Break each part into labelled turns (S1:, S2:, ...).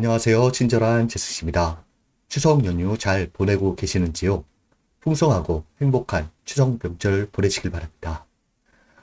S1: 안녕하세요. 친절한 제스입니다. 추석 연휴 잘 보내고 계시는지요? 풍성하고 행복한 추석 명절 보내시길 바랍니다.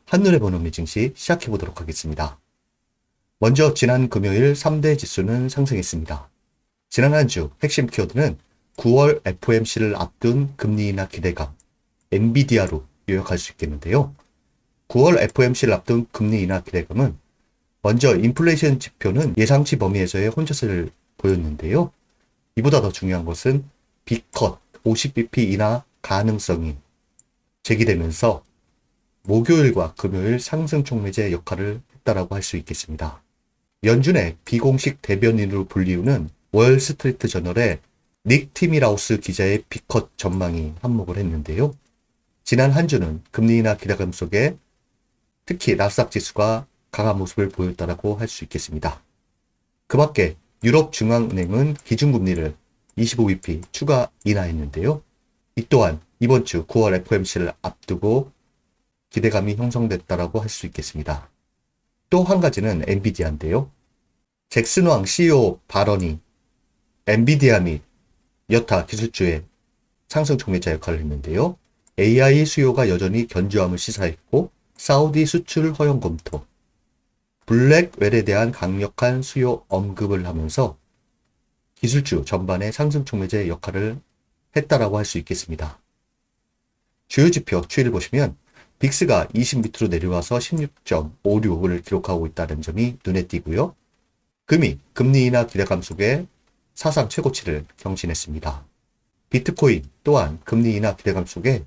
S1: 한눈에 보는 미증시 시작해 보도록 하겠습니다. 먼저 지난 금요일 3대 지수는 상승했습니다. 지난 한 주 핵심 키워드는 9월 FOMC를 앞둔 금리 인하 기대감, 엔비디아로 요약할 수 있겠는데요. 9월 FOMC를 앞둔 금리 인하 기대감은 먼저 인플레이션 지표는 예상치 범위에서의 혼조세를 보였는데요. 이보다 더 중요한 것은 B컷 50bp 인하 가능성이 제기되면서 목요일과 금요일 상승 촉매제 역할을 했다라고 할 수 있겠습니다. 연준의 비공식 대변인으로 불리우는 월스트리트 저널의 닉 티미라우스 기자의 B컷 전망이 한몫을 했는데요. 지난 한 주는 금리 인하 기대감 속에 특히 나스닥 지수가 강한 모습을 보였다라고 할 수 있겠습니다. 그 밖에 유럽 중앙은행은 기준금리를 25bp 추가 인하했는데요. 이 또한 이번 주 9월 FOMC를 앞두고 기대감이 형성됐다라고 할 수 있겠습니다. 또 한 가지는 엔비디아인데요. 잭슨 왕 CEO 발언이 엔비디아 및 여타 기술주의 상승 촉매자 역할을 했는데요. AI 수요가 여전히 견조함을 시사했고 사우디 수출 허용 검토, 블랙웰에 대한 강력한 수요 언급을 하면서 기술주 전반의 상승 촉매제 역할을 했다라고 할 수 있겠습니다. 주요 지표 추이를 보시면 빅스가 20 밑으로 내려와서 16.56을 기록하고 있다는 점이 눈에 띄고요. 금이 금리 인하 기대감 속에 사상 최고치를 경신했습니다. 비트코인 또한 금리 인하 기대감 속에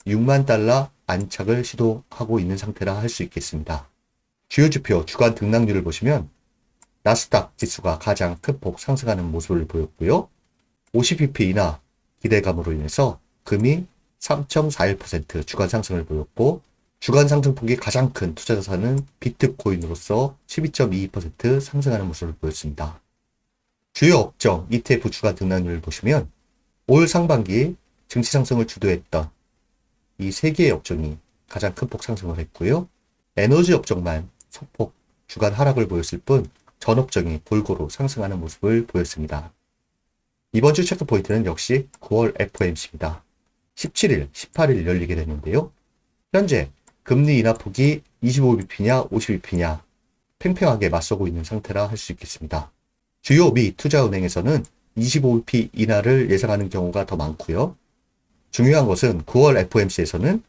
S1: 6만 달러 안착을 시도하고 있는 상태라 할 수 있겠습니다. 주요 지표 주간 등락률을 보시면 나스닥 지수가 가장 큰 폭 상승하는 모습을 보였고요. 50bp 인하 기대감으로 인해서 금이 3.41% 주간 상승을 보였고 주간 상승폭이 가장 큰 투자 자산은 비트코인으로서 12.22% 상승하는 모습을 보였습니다. 주요 업종 ETF 주간 등락률을 보시면 올 상반기 증시 상승을 주도했던 이 세 개의 업종이 가장 큰 폭 상승을 했고요. 에너지 업종만 소폭 주간 하락을 보였을 뿐 전 업종이 골고루 상승하는 모습을 보였습니다. 이번 주 체크 포인트는 역시 9월 FOMC입니다. 17일, 18일 열리게 되는데요. 현재 금리 인하 폭이 25bp냐 50bp냐 팽팽하게 맞서고 있는 상태라 할 수 있겠습니다. 주요 미 투자은행에서는 25bp 인하를 예상하는 경우가 더 많고요. 중요한 것은 9월 FOMC에서는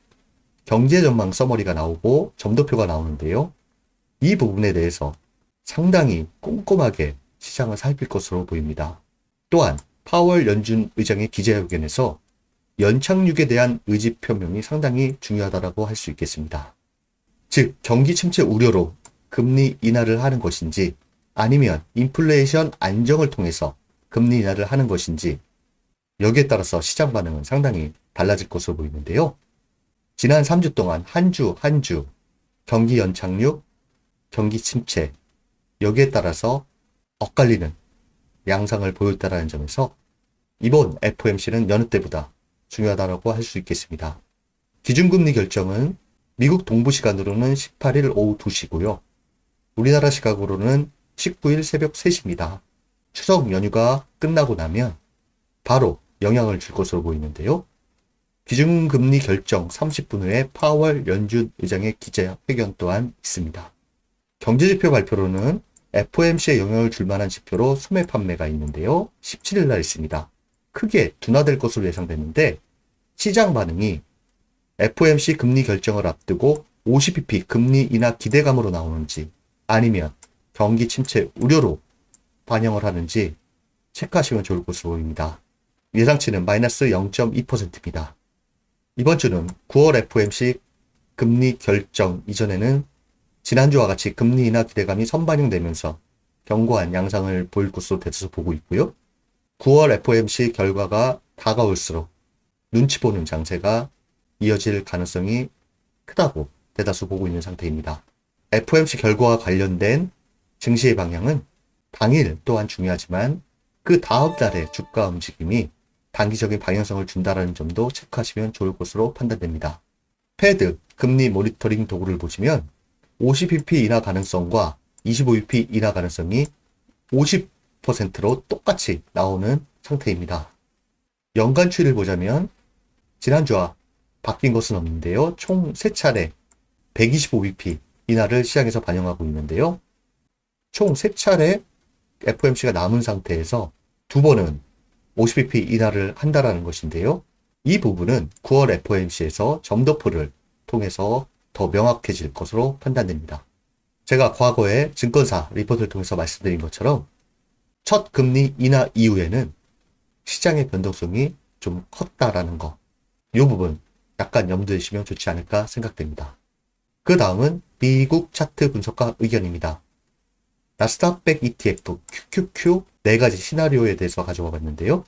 S1: 경제 전망 서머리가 나오고 점도표가 나오는데요. 이 부분에 대해서 상당히 꼼꼼하게 시장을 살필 것으로 보입니다. 또한 파월 연준 의장의 기자회견에서 연착륙에 대한 의지 표명이 상당히 중요하다고 할 수 있겠습니다. 즉 경기 침체 우려로 금리 인하를 하는 것인지 아니면 인플레이션 안정을 통해서 금리 인하를 하는 것인지 여기에 따라서 시장 반응은 상당히 달라질 것으로 보이는데요. 지난 3주 동안 한 주 한 주 경기 연착륙, 경기 침체 여기에 따라서 엇갈리는 양상을 보였다는 점에서 이번 FOMC는 여느 때보다 중요하다고 할 수 있겠습니다. 기준금리 결정은 미국 동부 시간으로는 18일 오후 2시고요. 우리나라 시각으로는 19일 새벽 3시입니다. 추석 연휴가 끝나고 나면 바로 영향을 줄 것으로 보이는데요. 기준금리 결정 30분 후에 파월 연준 의장의 기자회견 또한 있습니다. 경제지표 발표로는 FOMC에 영향을 줄 만한 지표로 소매 판매가 있는데요. 17일 날 있습니다. 크게 둔화될 것으로 예상됐는데 시장 반응이 FOMC 금리 결정을 앞두고 50bp 금리 인하 기대감으로 나오는지 아니면 경기 침체 우려로 반영을 하는지 체크하시면 좋을 것으로 보입니다. 예상치는 마이너스 0.2%입니다. 이번 주는 9월 FOMC 금리 결정 이전에는 지난주와 같이 금리 인하 기대감이 선반영되면서 견고한 양상을 보일 것으로 대해서 보고 있고요. 9월 FOMC 결과가 다가올수록 눈치 보는 장세가 이어질 가능성이 크다고 대다수 보고 있는 상태입니다. FOMC 결과와 관련된 증시의 방향은 당일 또한 중요하지만 그 다음 달의 주가 움직임이 단기적인 방향성을 준다는 점도 체크하시면 좋을 것으로 판단됩니다. 패드 금리 모니터링 도구를 보시면 50bp 인하 가능성과 25bp 인하 가능성이 50 49%로 똑같이 나오는 상태입니다. 연간 추이를 보자면 지난주와 바뀐 것은 없는데요. 총 3차례 125bp 인하를 시장에서 반영하고 있는데요. 총 3차례 FOMC가 남은 상태에서 2번은 50bp 인하를 한다라는 것인데요. 이 부분은 9월 FOMC에서 점도표를 통해서 더 명확해질 것으로 판단됩니다. 제가 과거에 증권사 리포트를 통해서 말씀드린 것처럼 첫 금리 인하 이후에는 시장의 변동성이 좀 컸다라는 거, 이 부분 약간 염두에 두시면 좋지 않을까 생각됩니다. 그 다음은 미국 차트 분석가 의견입니다. 나스닥 100 ETF QQQ 4가지 시나리오에 대해서 가져와 봤는데요.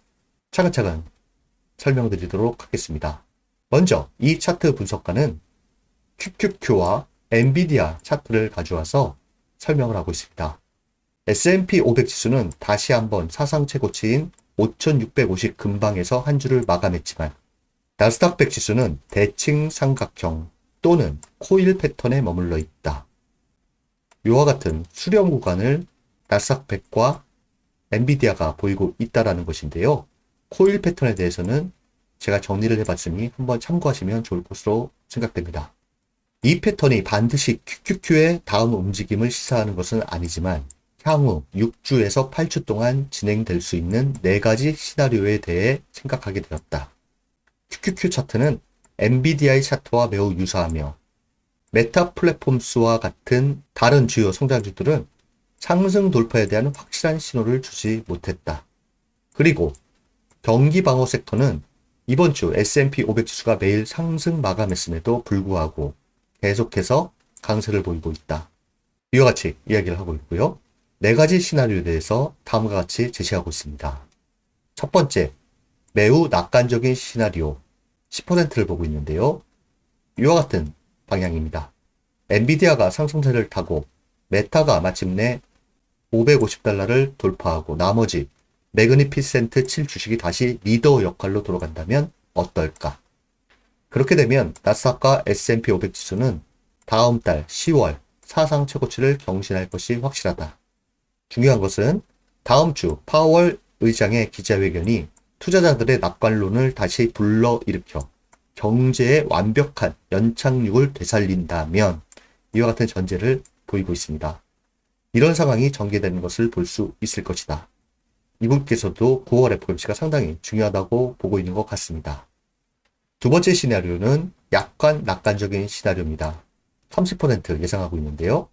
S1: 차근차근 설명드리도록 하겠습니다. 먼저 이 차트 분석가는 QQQ와 엔비디아 차트를 가져와서 설명을 하고 있습니다. S&P 500 지수는 다시 한번 사상 최고치인 5650 근방에서 한 주를 마감했지만 나스닥 100 지수는 대칭 삼각형 또는 코일 패턴에 머물러 있다. 이와 같은 수렴 구간을 나스닥 100과 엔비디아가 보이고 있다는 것인데요. 코일 패턴에 대해서는 제가 정리를 해봤으니 한번 참고하시면 좋을 것으로 생각됩니다. 이 패턴이 반드시 QQQ의 다음 움직임을 시사하는 것은 아니지만 향후 6주에서 8주 동안 진행될 수 있는 4가지 시나리오에 대해 생각하게 되었다. QQQ 차트는 엔비디아의 차트와 매우 유사하며 메타 플랫폼스와 같은 다른 주요 성장주들은 상승 돌파에 대한 확실한 신호를 주지 못했다. 그리고 경기 방어 섹터는 이번 주 S&P 500 지수가 매일 상승 마감했음에도 불구하고 계속해서 강세를 보이고 있다. 이와 같이 이야기를 하고 있고요. 4가지 시나리오에 대해서 다음과 같이 제시하고 있습니다. 첫 번째, 매우 낙관적인 시나리오 10%를 보고 있는데요. 이와 같은 방향입니다. 엔비디아가 상승세를 타고 메타가 마침내 $550를 돌파하고 나머지 매그니피센트 7 주식이 다시 리더 역할로 돌아간다면 어떨까? 그렇게 되면 나스닥과 S&P 500 지수는 다음 달 10월 사상 최고치를 경신할 것이 확실하다. 중요한 것은 다음 주 파월 의장의 기자회견이 투자자들의 낙관론을 다시 불러일으켜 경제의 완벽한 연착륙을 되살린다면 이와 같은 전제를 보이고 있습니다. 이런 상황이 전개되는 것을 볼 수 있을 것이다. 이분께서도 9월 FOMC가 상당히 중요하다고 보고 있는 것 같습니다. 두 번째 시나리오는 약간 낙관적인 시나리오입니다. 30% 예상하고 있는데요.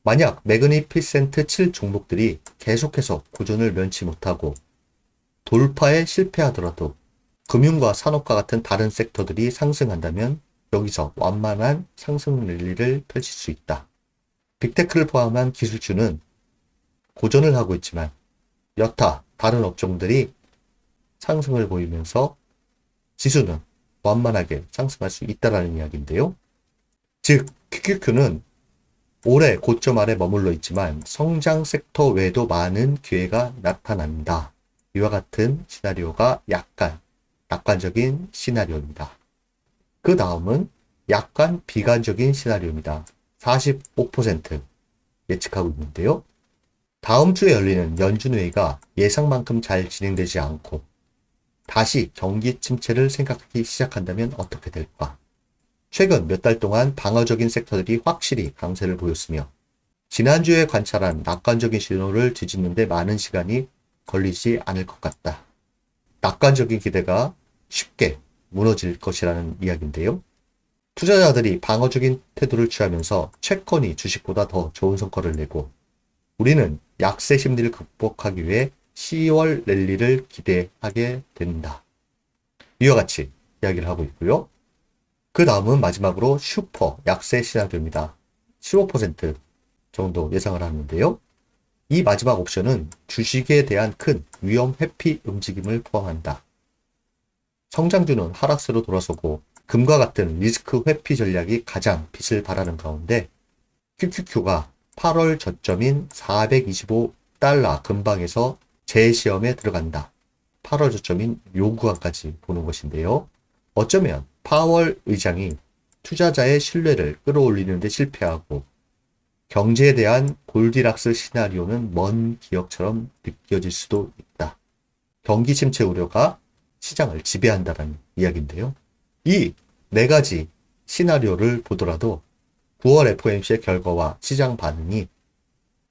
S1: 만약 매그니피센트 7 종목들이 계속해서 고전을 면치 못하고 돌파에 실패하더라도 금융과 산업과 같은 다른 섹터들이 상승한다면 여기서 완만한 상승 랠리를 펼칠 수 있다. 빅테크를 포함한 기술주는 고전을 하고 있지만 여타 다른 업종들이 상승을 보이면서 지수는 완만하게 상승할 수 있다는 이야기인데요. 즉 QQQ는 올해 고점 아래 머물러 있지만 성장 섹터 외에도 많은 기회가 나타난다. 이와 같은 시나리오가 약간 낙관적인 시나리오입니다. 그 다음은 약간 비관적인 시나리오입니다. 45% 예측하고 있는데요. 다음 주에 열리는 연준회의가 예상만큼 잘 진행되지 않고 다시 경기 침체를 생각하기 시작한다면 어떻게 될까? 최근 몇 달 동안 방어적인 섹터들이 확실히 강세를 보였으며 지난주에 관찰한 낙관적인 신호를 뒤집는 데 많은 시간이 걸리지 않을 것 같다. 낙관적인 기대가 쉽게 무너질 것이라는 이야기인데요. 투자자들이 방어적인 태도를 취하면서 채권이 주식보다 더 좋은 성과를 내고 우리는 약세 심리를 극복하기 위해 10월 랠리를 기대하게 된다. 이와 같이 이야기를 하고 있고요. 그 다음은 마지막으로 슈퍼 약세 시나리오입니다. 15% 정도 예상을 하는데요. 이 마지막 옵션은 주식에 대한 큰 위험 회피 움직임을 포함한다. 성장주는 하락세로 돌아서고 금과 같은 리스크 회피 전략이 가장 빛을 발하는 가운데 QQQ가 8월 저점인 425달러 근방에서 재시험에 들어간다. 8월 저점인 요 구간까지 보는 것인데요. 어쩌면 파월 의장이 투자자의 신뢰를 끌어올리는 데 실패하고 경제에 대한 골디락스 시나리오는 먼 기억처럼 느껴질 수도 있다. 경기 침체 우려가 시장을 지배한다는 이야기인데요. 이 네 가지 시나리오를 보더라도 9월 FOMC의 결과와 시장 반응이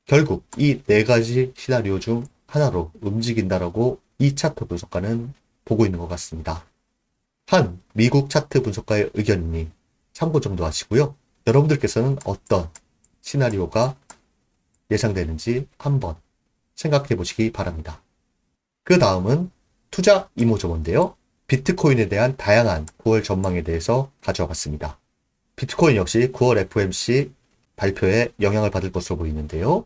S1: 결국 이 네 가지 시나리오 중 하나로 움직인다라고 이 차트 분석가는 보고 있는 것 같습니다. 한 미국 차트 분석가의 의견이니 참고 정도 하시고요. 여러분들께서는 어떤 시나리오가 예상되는지 한번 생각해 보시기 바랍니다. 그 다음은 투자 이모저모인데요. 비트코인에 대한 다양한 9월 전망에 대해서 가져와 봤습니다. 비트코인 역시 9월 FOMC 발표에 영향을 받을 것으로 보이는데요.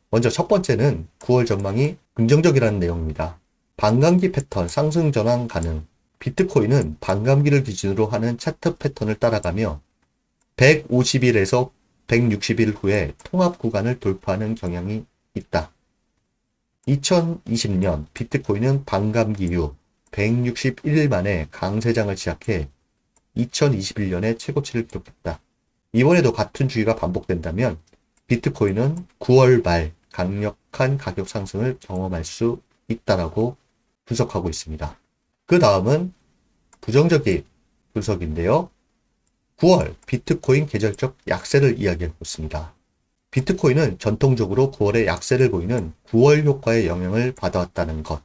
S1: 먼저 첫 번째는 9월 전망이 긍정적이라는 내용입니다. 반감기 패턴 상승 전환 가능. 비트코인은 반감기를 기준으로 하는 차트 패턴을 따라가며 150일에서 160일 후에 통합 구간을 돌파하는 경향이 있다. 2020년 비트코인은 반감기 이후 161일 만에 강세장을 시작해 2021년에 최고치를 기록했다. 이번에도 같은 주기가 반복된다면 비트코인은 9월 말 강력한 가격 상승을 경험할 수 있다라고 분석하고 있습니다. 그 다음은 부정적인 분석인데요. 9월 비트코인 계절적 약세를 이야기하고 있습니다. 비트코인은 전통적으로 9월에 약세를 보이는 9월 효과의 영향을 받아왔다는 것.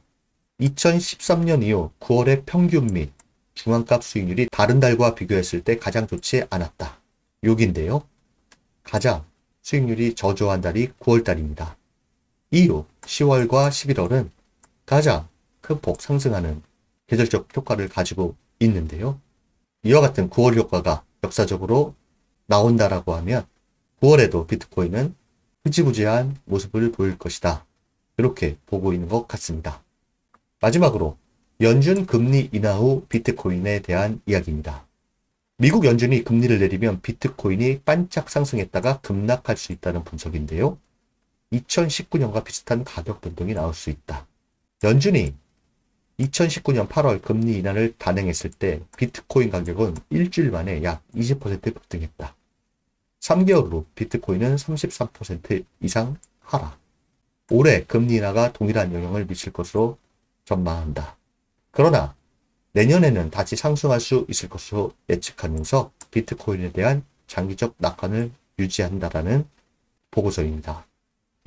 S1: 2013년 이후 9월의 평균 및 중앙값 수익률이 다른 달과 비교했을 때 가장 좋지 않았다. 여기인데요. 가장 수익률이 저조한 달이 9월 달입니다. 이후 10월과 11월은 가장 큰 폭 상승하는 계절적 효과를 가지고 있는데요. 이와 같은 9월 효과가 역사적으로 나온다라고 하면 9월에도 비트코인은 흐지부지한 모습을 보일 것이다. 이렇게 보고 있는 것 같습니다. 마지막으로 연준 금리 인하 후 비트코인에 대한 이야기입니다. 미국 연준이 금리를 내리면 비트코인이 반짝 상승했다가 급락할 수 있다는 분석인데요. 2019년과 비슷한 가격 변동이 나올 수 있다. 연준이 2019년 8월 금리 인하를 단행했을 때 비트코인 가격은 일주일 만에 약 20% 급등했다. 3개월 후 비트코인은 33% 이상 하락. 올해 금리 인하가 동일한 영향을 미칠 것으로 전망한다. 그러나 내년에는 다시 상승할 수 있을 것으로 예측하면서 비트코인에 대한 장기적 낙관을 유지한다라는 보고서입니다.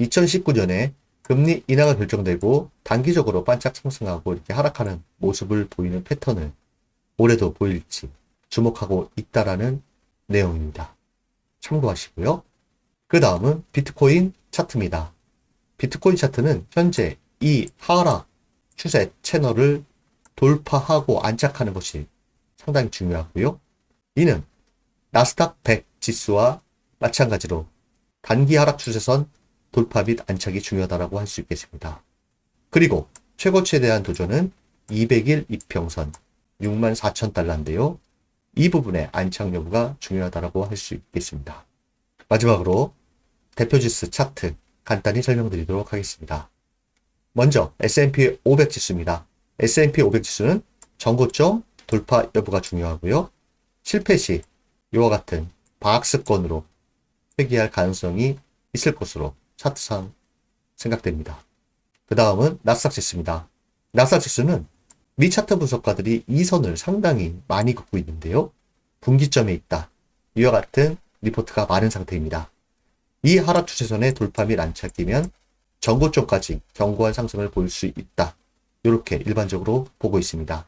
S1: 2019년에 금리 인하가 결정되고 단기적으로 반짝 상승하고 이렇게 하락하는 모습을 보이는 패턴을 올해도 보일지 주목하고 있다라는 내용입니다. 참고하시고요. 그 다음은 비트코인 차트입니다. 비트코인 차트는 현재 이 하락 추세 채널을 돌파하고 안착하는 것이 상당히 중요하고요. 이는 나스닥 100 지수와 마찬가지로 단기 하락 추세선 돌파 및 안착이 중요하다고 할 수 있겠습니다. 그리고 최고치에 대한 도전은 200일 이평선 64,000달러인데요. 이 부분의 안착 여부가 중요하다고 할 수 있겠습니다. 마지막으로 대표지수 차트 간단히 설명드리도록 하겠습니다. 먼저 S&P 500 지수입니다. S&P 500 지수는 전고점 돌파 여부가 중요하고요. 실패 시 이와 같은 박스권으로 회귀할 가능성이 있을 것으로 차트상 생각됩니다. 그 다음은 나스닥 지수입니다. 나스닥 지수는 미 차트 분석가들이 이 선을 상당히 많이 긋고 있는데요. 분기점에 있다. 이와 같은 리포트가 많은 상태입니다. 이 하락 추세선의 돌파 및 안착이면 전고점까지 견고한 상승을 보일 수 있다. 이렇게 일반적으로 보고 있습니다.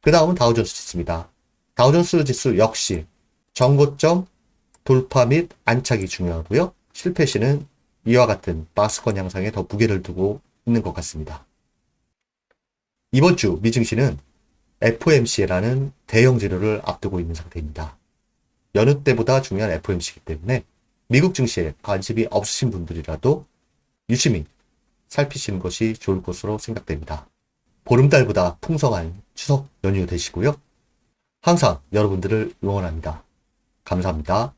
S1: 그 다음은 다우존스 지수입니다. 다우존스 지수 역시 전고점 돌파 및 안착이 중요하고요. 실패 시는 이와 같은 박스권 양상에 더 무게를 두고 있는 것 같습니다. 이번 주 미증시는 FOMC라는 대형 재료를 앞두고 있는 상태입니다. 여느 때보다 중요한 FOMC이기 때문에 미국 증시에 관심이 없으신 분들이라도 유심히 살피시는 것이 좋을 것으로 생각됩니다. 보름달보다 풍성한 추석 연휴 되시고요. 항상 여러분들을 응원합니다. 감사합니다.